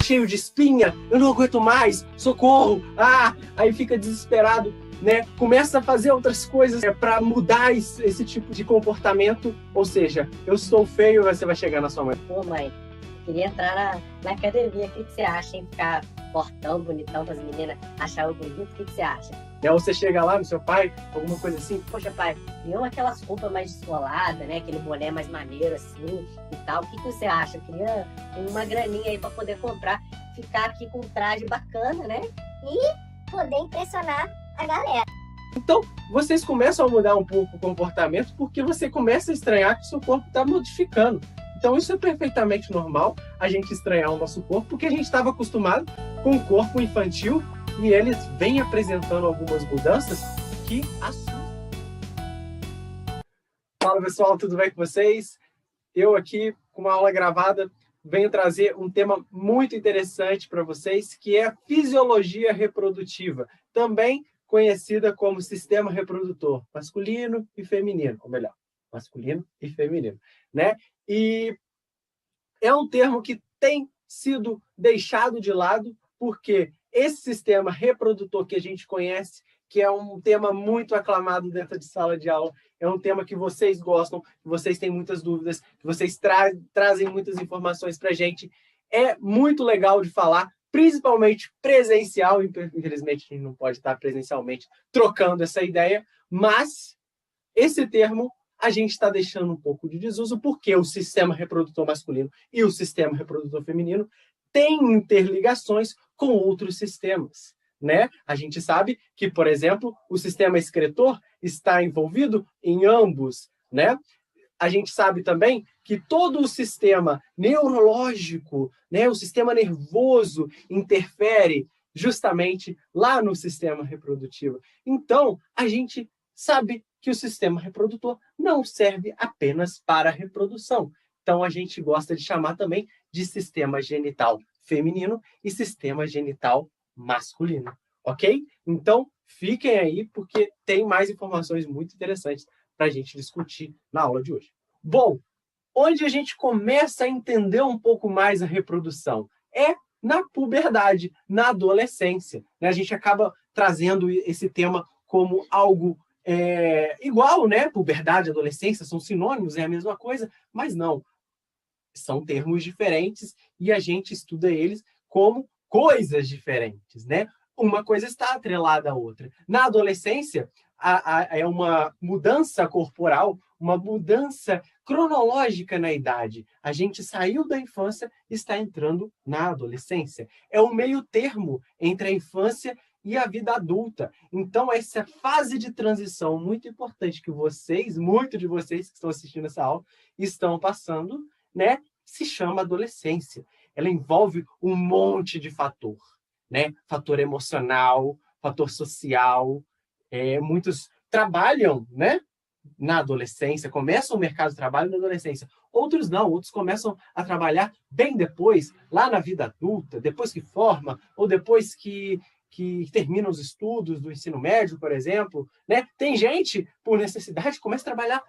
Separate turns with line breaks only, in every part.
cheio de espinha, eu não aguento mais, socorro, aí fica desesperado, né? Começa a fazer outras coisas para mudar esse tipo de comportamento, ou seja, eu estou feio, você vai chegar na sua mãe.
Pô, mãe, queria entrar na academia, o que você acha, hein? Ficar fortão, bonitão para as meninas achar eu bonito, o que você acha?
Ou você chega lá no seu pai, alguma coisa assim,
poxa, pai, não aquelas roupas mais descoladas, né? Aquele boné mais maneiro assim e tal. O que você acha? Eu queria uma graninha aí para poder comprar, ficar aqui com um traje bacana, né?
E poder impressionar a galera.
Então, vocês começam a mudar um pouco o comportamento porque você começa a estranhar que o seu corpo está modificando. Então, isso é perfeitamente normal, a gente estranhar o nosso corpo, porque a gente estava acostumado com o corpo infantil e eles vêm apresentando algumas mudanças que assustam. Fala, pessoal, tudo bem com vocês? Eu aqui, com uma aula gravada, venho trazer um tema muito interessante para vocês, que é a fisiologia reprodutiva, também conhecida como sistema reprodutor masculino e feminino, ou melhor, masculino e feminino, né? E é um termo que tem sido deixado de lado, porque esse sistema reprodutor que a gente conhece, que é um tema muito aclamado dentro de sala de aula, é um tema que vocês gostam, que vocês têm muitas dúvidas, que vocês trazem muitas informações para a gente. É muito legal de falar, principalmente presencial. Infelizmente, a gente não pode estar presencialmente trocando essa ideia, mas esse termo a gente está deixando um pouco de desuso, porque o sistema reprodutor masculino e o sistema reprodutor feminino têm interligações com outros sistemas, né? A gente sabe que, por exemplo, o sistema excretor está envolvido em ambos, né? A gente sabe também que todo o sistema neurológico, né, o sistema nervoso, interfere justamente lá no sistema reprodutivo. Então, a gente sabe que o sistema reprodutor não serve apenas para a reprodução. Então, a gente gosta de chamar também de sistema genital feminino e sistema genital masculino, ok? Então, fiquem aí, porque tem mais informações muito interessantes para a gente discutir na aula de hoje. Bom, onde a gente começa a entender um pouco mais a reprodução é na puberdade, na adolescência, né? A gente acaba trazendo esse tema como algo igual, né? Puberdade e adolescência são sinônimos, é a mesma coisa, mas não. São termos diferentes e a gente estuda eles como coisas diferentes, né? Uma coisa está atrelada à outra. Na adolescência, é uma mudança corporal, uma mudança cronológica na idade. A gente saiu da infância e está entrando na adolescência. É o meio termo entre a infância e a vida adulta. Então, essa fase de transição muito importante que muitos de vocês que estão assistindo essa aula, estão passando, né? Se chama adolescência. Ela envolve um monte de fator, né? Fator emocional, fator social. Muitos trabalham, né? Na adolescência, começam o mercado de trabalho na adolescência. Outros não, outros começam a trabalhar bem depois, lá na vida adulta, depois que forma, ou depois que termina os estudos do ensino médio, por exemplo, né? Tem gente, por necessidade, que começa a trabalhar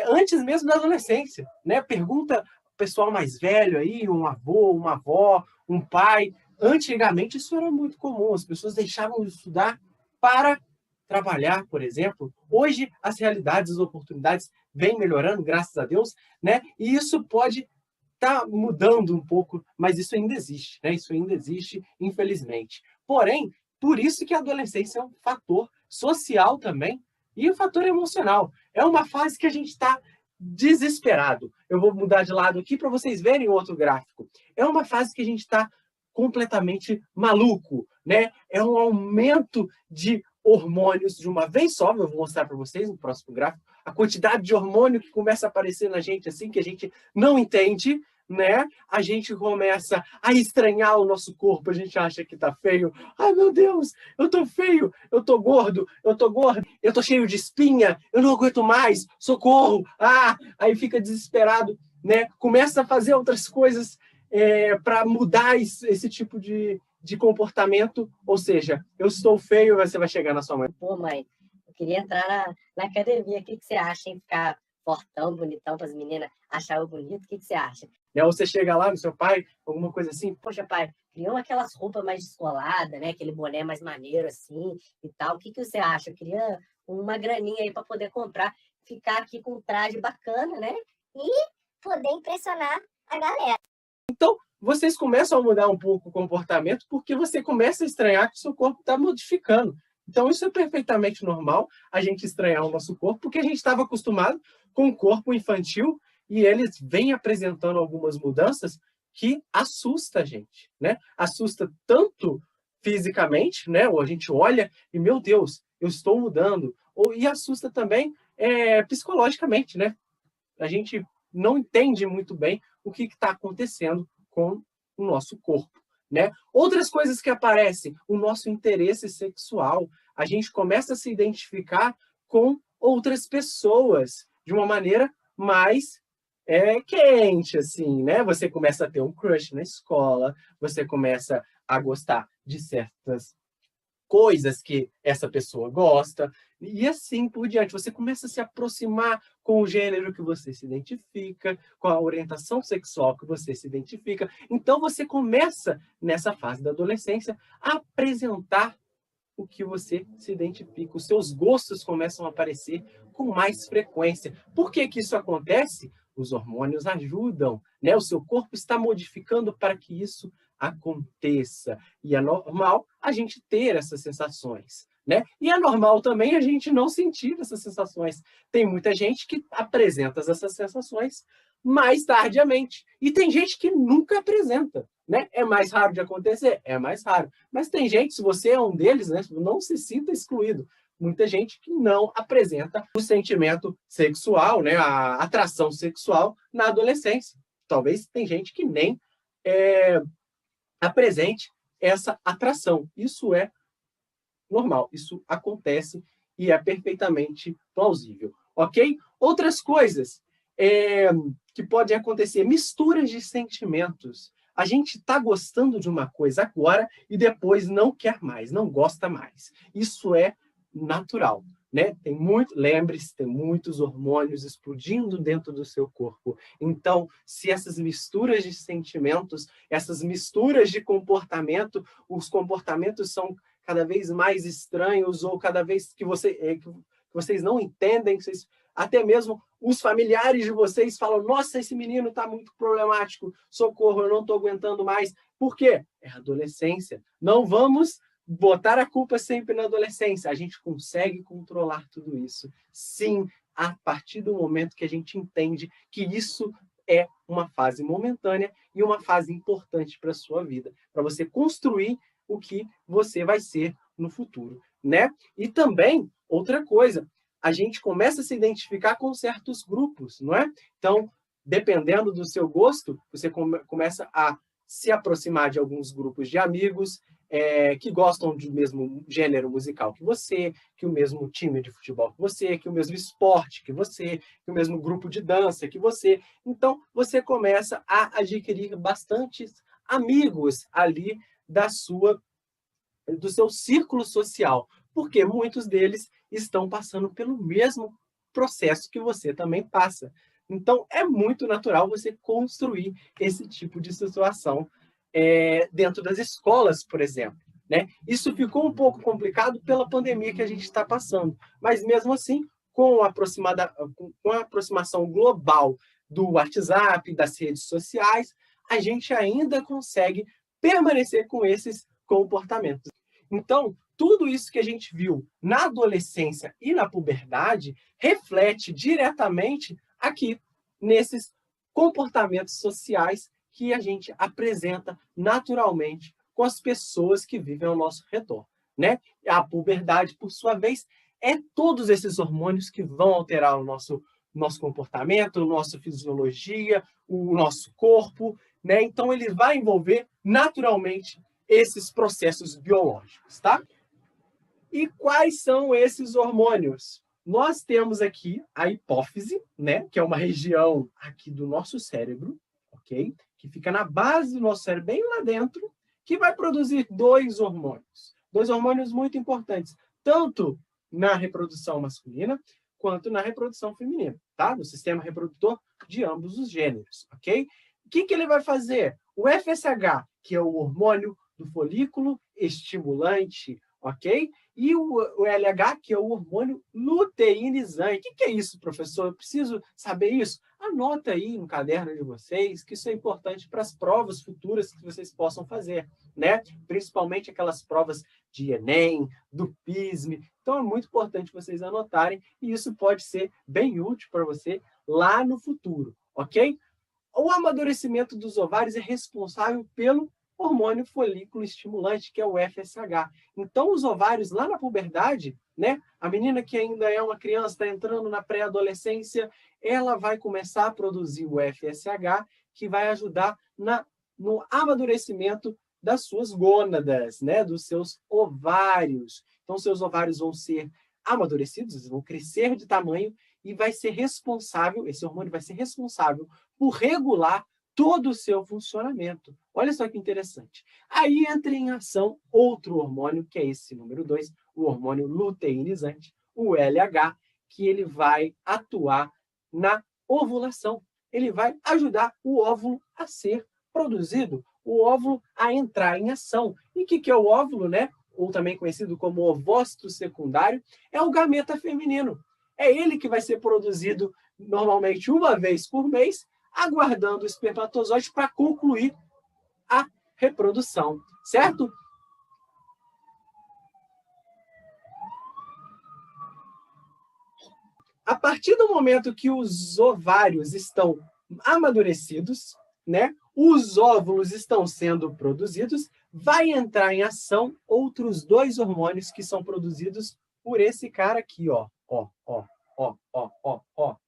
antes mesmo da adolescência, né? Pergunta o pessoal mais velho aí, um avô, uma avó, um pai. Antigamente isso era muito comum, as pessoas deixavam de estudar para trabalhar, por exemplo. Hoje as realidades, as oportunidades vêm melhorando, graças a Deus, né? E isso pode estar mudando um pouco, mas isso ainda existe, né? Isso ainda existe, infelizmente. Porém, por isso que a adolescência é um fator social também e um fator emocional. É uma fase que a gente está desesperado. Eu vou mudar de lado aqui para vocês verem o outro gráfico. É uma fase que a gente está completamente maluco, né? É um aumento de hormônios de uma vez só. Eu vou mostrar para vocês no próximo gráfico a quantidade de hormônio que começa a aparecer na gente assim, que a gente não entende, né? A gente começa a estranhar o nosso corpo, a gente acha que tá feio. Ai, meu Deus, eu tô feio, eu tô gordo, eu tô gordo, eu tô cheio de espinha, eu não aguento mais, socorro! Aí fica desesperado, né? Começa a fazer outras coisas para mudar esse tipo de comportamento, ou seja, eu estou feio, você vai chegar na sua mãe.
Pô, mãe, eu queria entrar na academia, o que você acha, hein? Ficar fortão, bonitão, para as meninas acharem bonito. O que você acha?
Né? Ou você chega lá no seu pai, alguma coisa assim,
poxa, pai, queria aquelas roupas mais descoladas, né? Aquele boné mais maneiro assim e tal. O que você acha? Eu queria uma graninha aí para poder comprar, ficar aqui com um traje bacana, né?
E poder impressionar a galera.
Então, vocês começam a mudar um pouco o comportamento porque você começa a estranhar que o seu corpo está modificando. Então, isso é perfeitamente normal, a gente estranhar o nosso corpo, porque a gente estava acostumado com o corpo infantil e eles vêm apresentando algumas mudanças que assusta a gente, né? Assusta tanto fisicamente, né? Ou a gente olha e, meu Deus, eu estou mudando. E assusta também psicologicamente, né? A gente não entende muito bem o que está acontecendo com o nosso corpo, né? Outras coisas que aparecem, o nosso interesse sexual. A gente começa a se identificar com outras pessoas de uma maneira mais quente, assim, né? Você começa a ter um crush na escola, você começa a gostar de certas coisas que essa pessoa gosta, e assim por diante. Você começa a se aproximar com o gênero que você se identifica, com a orientação sexual que você se identifica. Então, você começa, nessa fase da adolescência, a apresentar o que você se identifica. Os seus gostos começam a aparecer com mais frequência. Por que que isso acontece? Os hormônios ajudam, né? O seu corpo está modificando para que isso aconteça. E é normal a gente ter essas sensações, né? E é normal também a gente não sentir essas sensações. Tem muita gente que apresenta essas sensações mais tardiamente. E tem gente que nunca apresenta, né? É mais raro de acontecer? É mais raro. Mas tem gente, se você é um deles, né? Não se sinta excluído. Muita gente que não apresenta o sentimento sexual, né? A atração sexual na adolescência. Talvez tem gente que nem apresente essa atração. Isso é normal, isso acontece e é perfeitamente plausível, ok? Outras coisas que podem acontecer, misturas de sentimentos. A gente está gostando de uma coisa agora e depois não quer mais, não gosta mais. Isso é natural, né? Lembre-se, tem muitos hormônios explodindo dentro do seu corpo. Então, se essas misturas de sentimentos, essas misturas de comportamento, os comportamentos são cada vez mais estranhos ou cada vez que vocês não entendem, até mesmo os familiares de vocês falam: nossa, esse menino está muito problemático, socorro, eu não estou aguentando mais. Por quê? É adolescência. Não vamos botar a culpa sempre na adolescência. A gente consegue controlar tudo isso, sim, a partir do momento que a gente entende que isso é uma fase momentânea e uma fase importante para a sua vida, para você construir o que você vai ser no futuro, né? E também, outra coisa, a gente começa a se identificar com certos grupos, não é? Então, dependendo do seu gosto, você começa a se aproximar de alguns grupos de amigos que gostam do mesmo gênero musical que você, que o mesmo time de futebol que você, que o mesmo esporte que você, que o mesmo grupo de dança que você. Então, você começa a adquirir bastantes amigos ali do seu círculo social, porque muitos deles estão passando pelo mesmo processo que você também passa. Então, é muito natural você construir esse tipo de situação dentro das escolas, por exemplo, né? Isso ficou um pouco complicado pela pandemia que a gente está passando, mas mesmo assim, com a aproximação global do WhatsApp, das redes sociais, a gente ainda consegue permanecer com esses comportamentos. Então, tudo isso que a gente viu na adolescência e na puberdade reflete diretamente aqui nesses comportamentos sociais que a gente apresenta naturalmente com as pessoas que vivem ao nosso redor, né? A puberdade, por sua vez, é todos esses hormônios que vão alterar o nosso comportamento, a nossa fisiologia, o nosso corpo, né? Então, ele vai envolver naturalmente esses processos biológicos, tá? E quais são esses hormônios? Nós temos aqui a hipófise, né? Que é uma região aqui do nosso cérebro, ok? Que fica na base do nosso cérebro, bem lá dentro, que vai produzir dois hormônios muito importantes, tanto na reprodução masculina, quanto na reprodução feminina, tá? No sistema reprodutor de ambos os gêneros, ok? O que ele vai fazer? O FSH, que é o hormônio do folículo estimulante, ok? E o LH, que é o hormônio luteinizante. O que é isso, professor? Eu preciso saber isso? Anota aí no caderno de vocês, que isso é importante para as provas futuras que vocês possam fazer, né? Principalmente aquelas provas de Enem, do PISME. Então, é muito importante vocês anotarem, e isso pode ser bem útil para você lá no futuro, ok? O amadurecimento dos ovários é responsável pelo hormônio folículo estimulante, que é o FSH. Então, os ovários lá na puberdade, né? A menina que ainda é uma criança, está entrando na pré-adolescência, ela vai começar a produzir o FSH, que vai ajudar no amadurecimento das suas gônadas, né? Dos seus ovários. Então, seus ovários vão ser amadurecidos, vão crescer de tamanho e vai ser responsável, esse hormônio vai ser responsável por regular todo o seu funcionamento. Olha só que interessante. Aí entra em ação outro hormônio, que é esse número 2, o hormônio luteinizante, o LH, que ele vai atuar na ovulação. Ele vai ajudar o óvulo a ser produzido, o óvulo a entrar em ação. E o que é o óvulo, né? Ou também conhecido como ovócito secundário, é o gameta feminino. É ele que vai ser produzido normalmente uma vez por mês, aguardando o espermatozoide para concluir a reprodução, certo? A partir do momento que os ovários estão amadurecidos, né, os óvulos estão sendo produzidos, vai entrar em ação outros 2 hormônios que são produzidos por esse cara aqui, ó.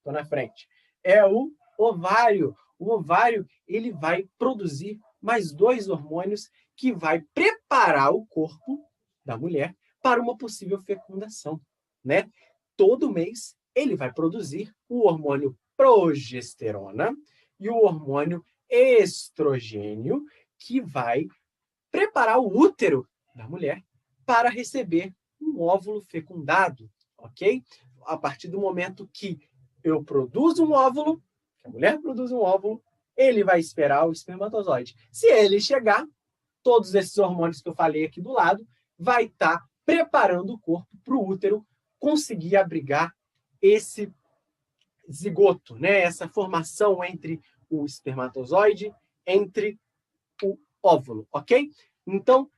Tô na frente. É o ovário. O ovário, ele vai produzir mais 2 hormônios que vai preparar o corpo da mulher para uma possível fecundação, né? Todo mês ele vai produzir o hormônio progesterona e o hormônio estrogênio, que vai preparar o útero da mulher para receber um óvulo fecundado, ok? A partir do momento que eu produzo um óvulo, que a mulher produz um óvulo, ele vai esperar o espermatozoide. Se ele chegar, todos esses hormônios que eu falei aqui do lado, vai estar preparando o corpo para o útero conseguir abrigar esse zigoto, né? Essa formação entre o espermatozoide, entre o óvulo, ok? Então,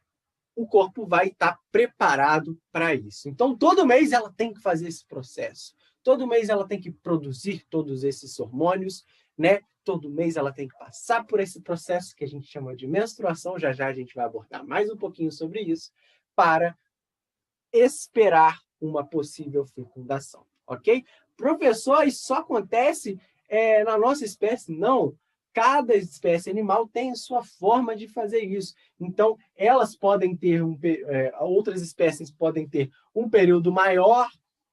o corpo vai estar preparado para isso. Então, todo mês ela tem que fazer esse processo. Todo mês ela tem que produzir todos esses hormônios, né? Todo mês ela tem que passar por esse processo que a gente chama de menstruação. Já já a gente vai abordar mais um pouquinho sobre isso, para esperar uma possível fecundação, ok? Professor, isso só acontece na nossa espécie? Não. Cada espécie animal tem sua forma de fazer isso. Então, elas podem ter outras espécies podem ter um período maior,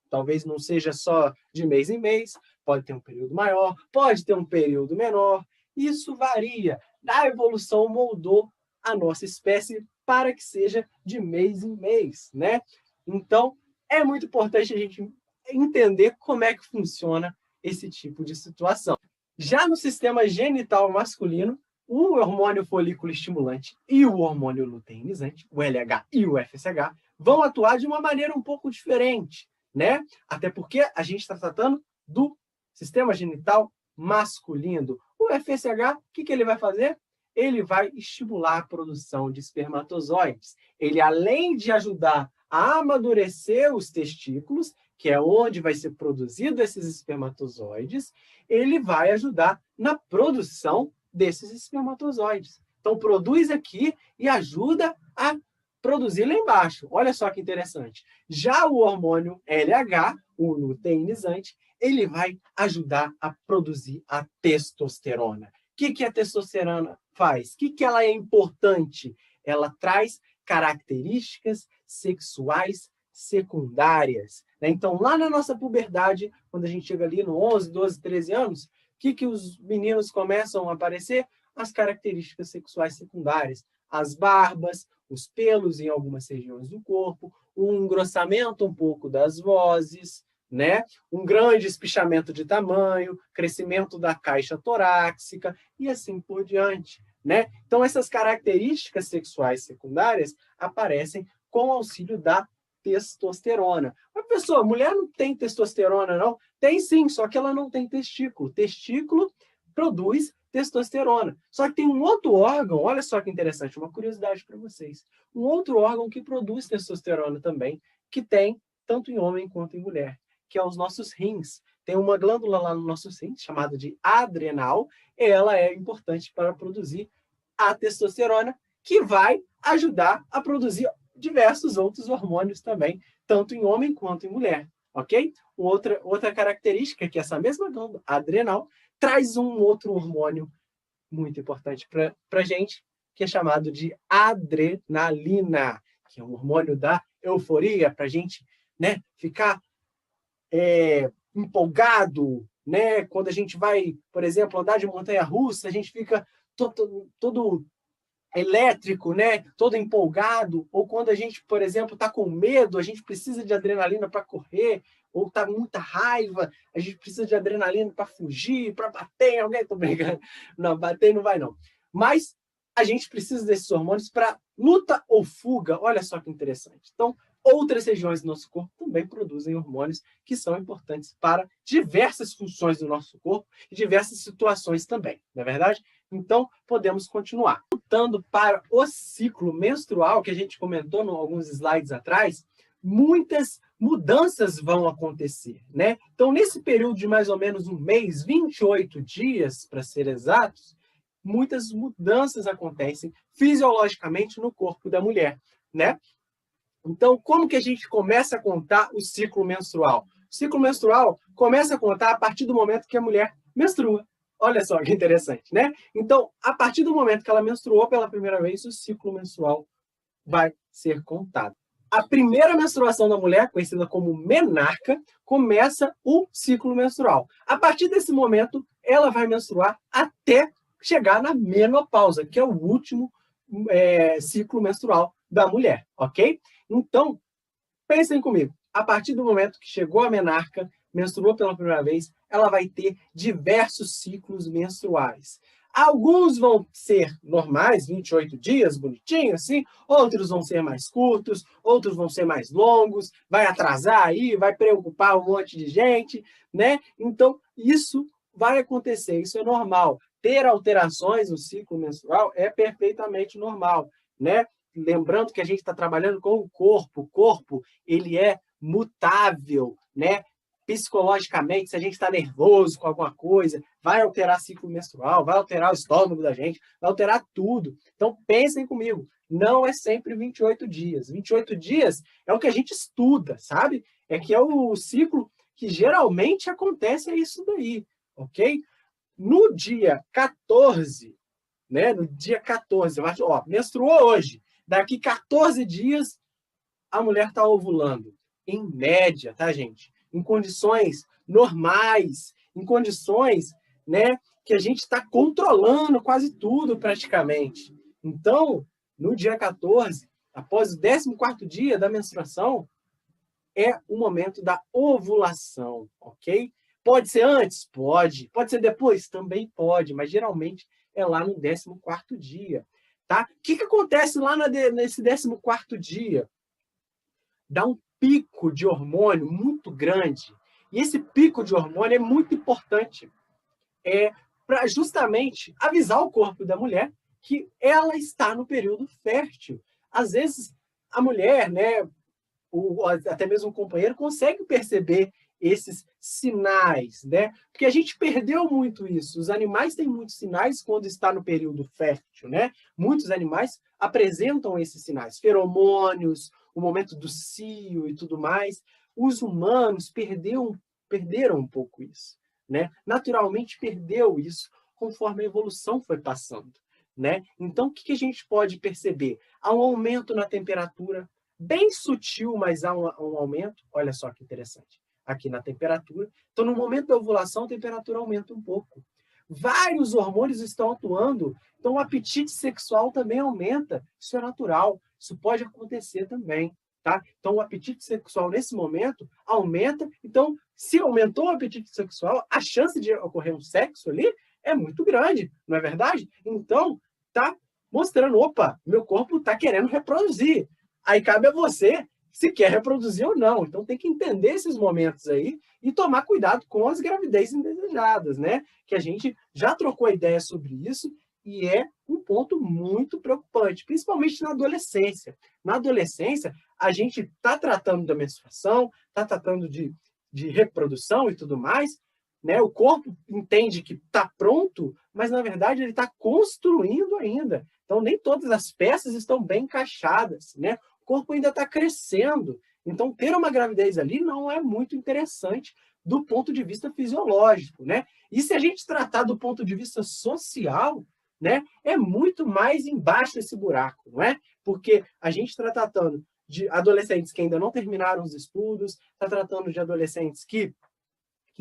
talvez não seja só de mês em mês, pode ter um período maior, pode ter um período menor. Isso varia. A evolução moldou a nossa espécie para que seja de mês em mês, né? Então, é muito importante a gente entender como é que funciona esse tipo de situação. Já no sistema genital masculino, o hormônio folículo estimulante e o hormônio luteinizante, o LH e o FSH, vão atuar de uma maneira um pouco diferente, né? Até porque a gente está tratando do sistema genital masculino. O FSH, o que ele vai fazer? Ele vai estimular a produção de espermatozoides. Ele, além de ajudar a amadurecer os testículos, que é onde vai ser produzido esses espermatozoides, ele vai ajudar na produção desses espermatozoides. Então, produz aqui e ajuda a produzir lá embaixo. Olha só que interessante. Já o hormônio LH, o luteinizante, ele vai ajudar a produzir a testosterona. O que a testosterona faz? O que ela é importante? Ela traz características sexuais secundárias. Então, lá na nossa puberdade, quando a gente chega ali no 11, 12, 13 anos, o que os meninos começam a aparecer? As características sexuais secundárias. As barbas, os pelos em algumas regiões do corpo, o engrossamento um pouco das vozes, né? Um grande espichamento de tamanho, crescimento da caixa torácica e assim por diante, né? Então, essas características sexuais secundárias aparecem com o auxílio da testosterona. Mas, pessoa, mulher não tem testosterona, não? Tem sim, só que ela não tem testículo. Testículo produz testosterona. Só que tem um outro órgão, olha só que interessante, uma curiosidade para vocês. Um outro órgão que produz testosterona também, que tem tanto em homem quanto em mulher, que é os nossos rins. Tem uma glândula lá no nosso rins, chamada de adrenal, e ela é importante para produzir a testosterona, que vai ajudar a produzir diversos outros hormônios também, tanto em homem quanto em mulher, ok? Outra característica é que essa mesma glândula adrenal traz um outro hormônio muito importante para a gente, que é chamado de adrenalina, que é um hormônio da euforia, para a gente, né, ficar empolgado, né? Quando a gente vai, por exemplo, andar de montanha-russa, a gente fica todo elétrico, né? Todo empolgado. Ou quando a gente, por exemplo, está com medo, a gente precisa de adrenalina para correr, ou está com muita raiva, a gente precisa de adrenalina para fugir, para bater em alguém. Tô brincando. Não, bater não vai, não. Mas a gente precisa desses hormônios para luta ou fuga. Olha só que interessante. Então, outras regiões do nosso corpo também produzem hormônios que são importantes para diversas funções do nosso corpo e diversas situações também, não é verdade? Então, podemos continuar. Voltando para o ciclo menstrual, que a gente comentou em alguns slides atrás, muitas mudanças vão acontecer, né? Então, nesse período de mais ou menos um mês, 28 dias, para ser exatos, muitas mudanças acontecem fisiologicamente no corpo da mulher, né? Então, como que a gente começa a contar o ciclo menstrual? O ciclo menstrual começa a contar a partir do momento que a mulher menstrua. Olha só que interessante, né? Então, a partir do momento que ela menstruou pela primeira vez, o ciclo menstrual vai ser contado. A primeira menstruação da mulher, conhecida como menarca, começa o ciclo menstrual. A partir desse momento, ela vai menstruar até chegar na menopausa, que é o último ciclo menstrual da mulher, ok? Então, pensem comigo. A partir do momento que chegou a menarca, menstruou pela primeira vez, ela vai ter diversos ciclos menstruais. Alguns vão ser normais, 28 dias, bonitinho assim, outros vão ser mais curtos, outros vão ser mais longos, vai atrasar aí, vai preocupar um monte de gente, né? Então, isso vai acontecer, isso é normal. Ter alterações no ciclo menstrual é perfeitamente normal, né? Lembrando que a gente está trabalhando com o corpo ele é mutável, né? Psicologicamente, se a gente está nervoso com alguma coisa, vai alterar ciclo menstrual, vai alterar o estômago da gente, vai alterar tudo. Então, pensem comigo, não é sempre 28 dias. 28 dias é o que a gente estuda, sabe? É que é o ciclo que geralmente acontece, é isso daí, ok? No dia 14, né? No dia 14, menstruou hoje. Daqui 14 dias, a mulher está ovulando. Em média, tá, gente? Em condições normais, em condições, né, que a gente está controlando quase tudo praticamente. Então, no dia 14, após o 14º dia da menstruação, é o momento da ovulação, ok? Pode ser antes? Pode. Pode ser depois? Também pode, mas geralmente é lá no 14º dia, tá? O que acontece lá nesse 14º dia? Dá um pico de hormônio muito grande. E esse pico de hormônio é muito importante para justamente avisar o corpo da mulher que ela está no período fértil. Às vezes, a mulher, né, ou até mesmo o companheiro, consegue perceber esses sinais, né? Porque a gente perdeu muito isso. Os animais têm muitos sinais quando está no período fértil, né? Muitos animais apresentam esses sinais, feromônios, o momento do cio e tudo mais. Os humanos perderam um pouco isso, né? Naturalmente perdeu isso conforme a evolução foi passando, né? Então, o que a gente pode perceber? Há um aumento na temperatura, bem sutil, mas há um aumento. Olha só que interessante. Aqui na temperatura. Então, no momento da ovulação, a temperatura aumenta um pouco. Vários hormônios estão atuando. Então, o apetite sexual também aumenta. Isso é natural. Isso pode acontecer também, tá? Então, o apetite sexual, nesse momento, aumenta. Então, se aumentou o apetite sexual, a chance de ocorrer um sexo ali é muito grande, não é verdade? Então, tá mostrando, opa, meu corpo tá querendo reproduzir. Aí cabe a você se quer reproduzir ou não. Então, tem que entender esses momentos aí e tomar cuidado com as gravidez indesejadas, né? Que a gente já trocou ideia sobre isso e é um ponto muito preocupante, principalmente na adolescência. Na adolescência, a gente está tratando da menstruação, está tratando de reprodução e tudo mais, né? O corpo entende que está pronto, mas, na verdade, ele está construindo ainda. Então, nem todas as peças estão bem encaixadas, né? O corpo ainda está crescendo. Então, ter uma gravidez ali não é muito interessante do ponto de vista fisiológico, né? E se a gente tratar do ponto de vista social, né, é muito mais embaixo esse buraco, não é? Porque a gente está tratando de adolescentes que ainda não terminaram os estudos, está tratando de adolescentes que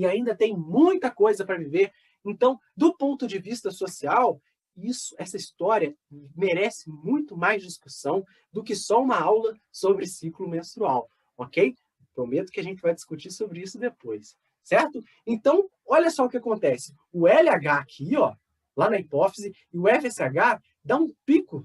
ainda tem muita coisa para viver. Então, do ponto de vista social, essa história merece muito mais discussão do que só uma aula sobre ciclo menstrual, ok? Prometo que a gente vai discutir sobre isso depois, certo? Então, olha só o que acontece. O LH aqui, ó, lá na hipófise, e o FSH dá um pico,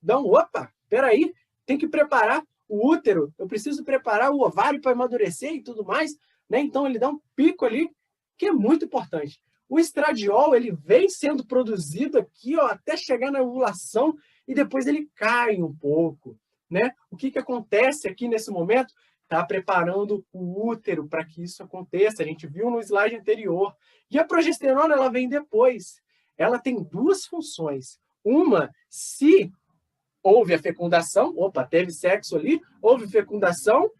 opa, peraí, tem que preparar o útero, eu preciso preparar o ovário para amadurecer e tudo mais, né? Então, ele dá um pico ali, que é muito importante. O estradiol, ele vem sendo produzido aqui, ó, até chegar na ovulação, e depois ele cai um pouco, né? O que acontece aqui nesse momento? Está preparando o útero para que isso aconteça. A gente viu no slide anterior. E a progesterona, ela vem depois. Ela tem duas funções. Uma, se houve a fecundação, opa, teve sexo ali, houve fecundação,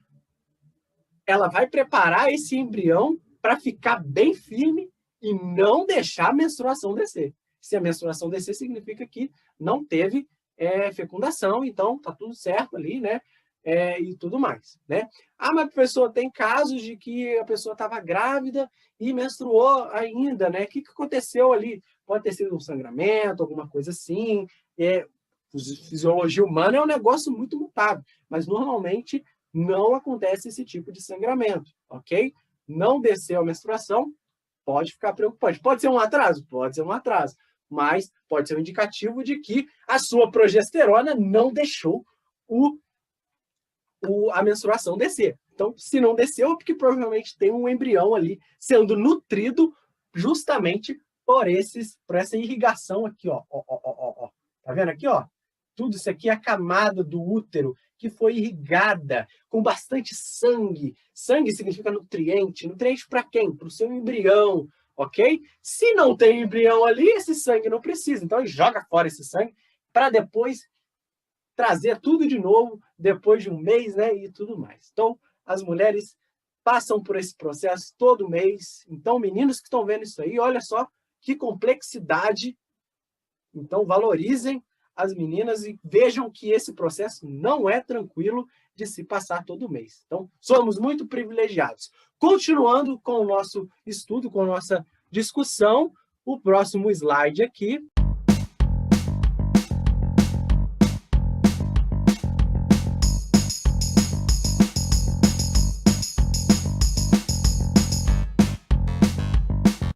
ela vai preparar esse embrião para ficar bem firme e não deixar a menstruação descer. Se a menstruação descer, significa que não teve fecundação, então tá tudo certo ali, né? E tudo mais, né? Ah, mas professor, tem casos de que a pessoa estava grávida e menstruou ainda, né? O que aconteceu ali? Pode ter sido um sangramento, alguma coisa assim. Fisiologia humana é um negócio muito mutável, mas normalmente não acontece esse tipo de sangramento, ok? Não desceu a menstruação, pode ficar preocupante. Pode ser um atraso? Pode ser um atraso, mas pode ser um indicativo de que a sua progesterona não deixou a menstruação descer. Então, se não desceu, é porque provavelmente tem um embrião ali sendo nutrido justamente por essa irrigação aqui, ó. Tá vendo aqui, ó? Tudo isso aqui é a camada do útero que foi irrigada com bastante sangue. Sangue significa nutriente. Nutriente para quem? Para o seu embrião, ok? Se não tem embrião ali, esse sangue não precisa. Então, ele joga fora esse sangue para depois trazer tudo de novo depois de um mês, né? E tudo mais. Então, as mulheres passam por esse processo todo mês. Então, meninos que estão vendo isso aí, olha só que complexidade. Então, valorizem as meninas e vejam que esse processo não é tranquilo de se passar todo mês. Então, somos muito privilegiados. Continuando com o nosso estudo, com a nossa discussão, o próximo slide aqui